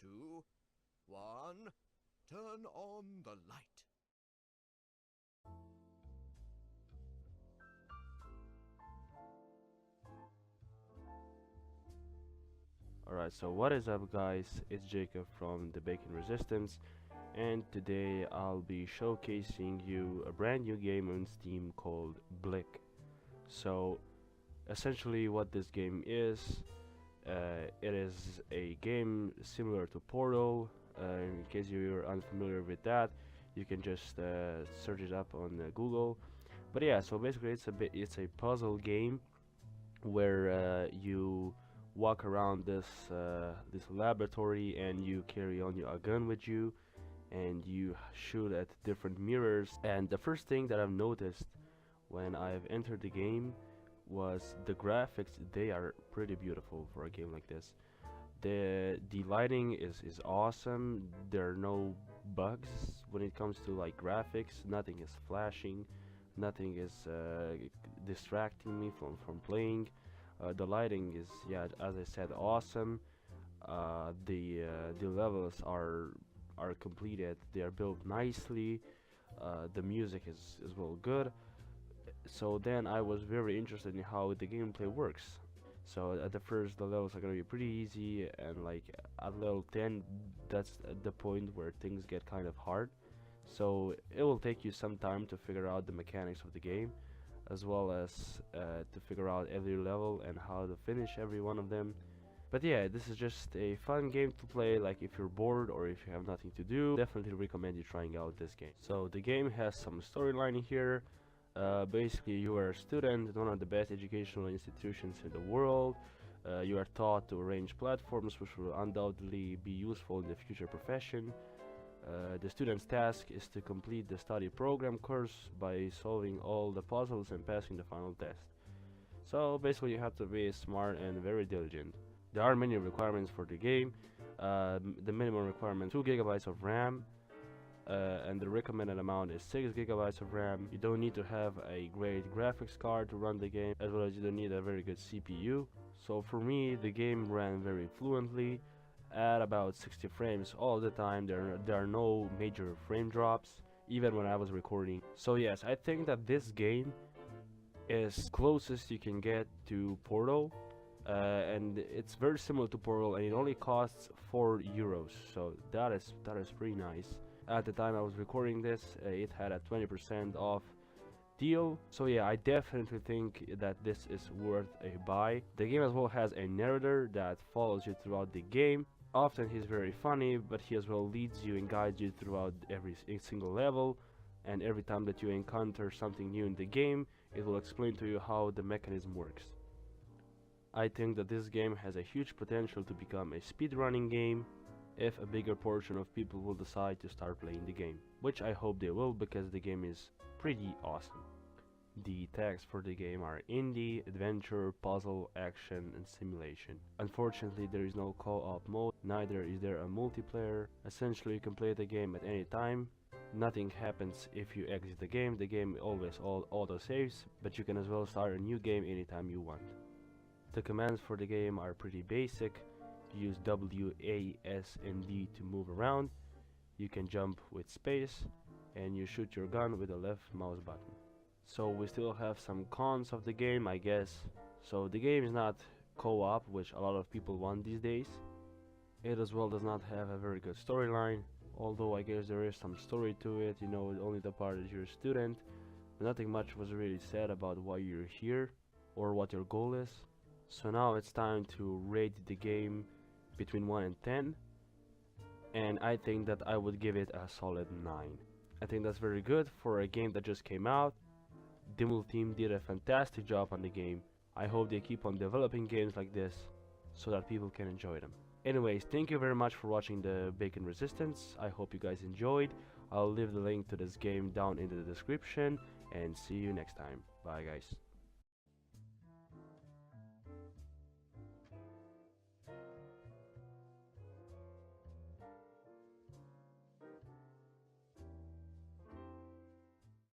2, 1, turn on the light. Alright, so what is up guys, it's Jacob from the Bacon Resistance, and today I'll be showcasing you a brand new game on Steam called Blik. So essentially what this game is, it is a game similar to Portal. In case you're unfamiliar with that, you can just search it up on Google. But yeah, so basically it's a puzzle game where you walk around this laboratory and you carry on a gun with you and you shoot at different mirrors. And the first thing that I've noticed when I've entered the game was the graphics. They are pretty beautiful for a game like this. The lighting is awesome. There are no bugs when it comes to like graphics. Nothing is flashing, nothing is distracting me from playing. The lighting is, yeah, as I said, awesome. The levels are completed. They are built nicely. The music is well good. So then I was very interested in how the gameplay works. So at the first, the levels are gonna be pretty easy, and like at level 10, that's at the point where things get kind of hard. So it will take you some time to figure out the mechanics of the game, as well as to figure out every level and how to finish every one of them. But yeah, this is just a fun game to play. Like if you're bored or if you have nothing to do, definitely recommend you trying out this game. So the game has some storyline here. Basically, you are a student in one of the best educational institutions in the world. You are taught to arrange platforms which will undoubtedly be useful in the future profession. The student's task is to complete the study program course by solving all the puzzles and passing the final test. So basically you have to be smart and very diligent. There are many requirements for the game. The minimum requirement 2 gigabytes of RAM, and the recommended amount is 6 gigabytes of RAM. You don't need to have a great graphics card to run the game, as well as you don't need a very good CPU. So for me, the game ran very fluently at about 60 frames all the time. There are no major frame drops even when I was recording. So yes, I think that this game is closest you can get to Portal, and it's very similar to Portal, and it only costs €4, so that is pretty nice. At the time I was recording this, it had a 20% off deal. So yeah, I definitely think that this is worth a buy. The game as well has a narrator that follows you throughout the game. Often he's very funny, but he as well leads you and guides you throughout every single level, and every time that you encounter something new in the game, it will explain to you how the mechanism works. I think that this game has a huge potential to become a speedrunning game if a bigger portion of people will decide to start playing the game, which I hope they will, because the game is pretty awesome. The tags for the game are indie, adventure, puzzle, action, and simulation. Unfortunately, there is no co-op mode, neither is there a multiplayer. Essentially, you can play the game at any time. Nothing happens if you exit the game always auto-saves, but you can as well start a new game anytime you want. The commands for the game are pretty basic. You use W, A, S, and D to move around. You can jump with space, and you shoot your gun with the left mouse button. So we still have some cons of the game, I guess. So the game is not co-op, which a lot of people want these days. It as well does not have a very good storyline, although I guess there is some story to it, you know, only the part that you're a student. But nothing much was really said about why you're here or what your goal is. So now it's time to rate the game between 1 and 10, and I think that I would give it a solid 9. I think that's very good for a game that just came out. Dimul team did a fantastic job on the game. I hope they keep on developing games like this so that people can enjoy them. Anyways, thank you very much for watching the Bacon Resistance. I hope you guys enjoyed. I'll leave the link to this game down in the description, and see you next time. Bye guys.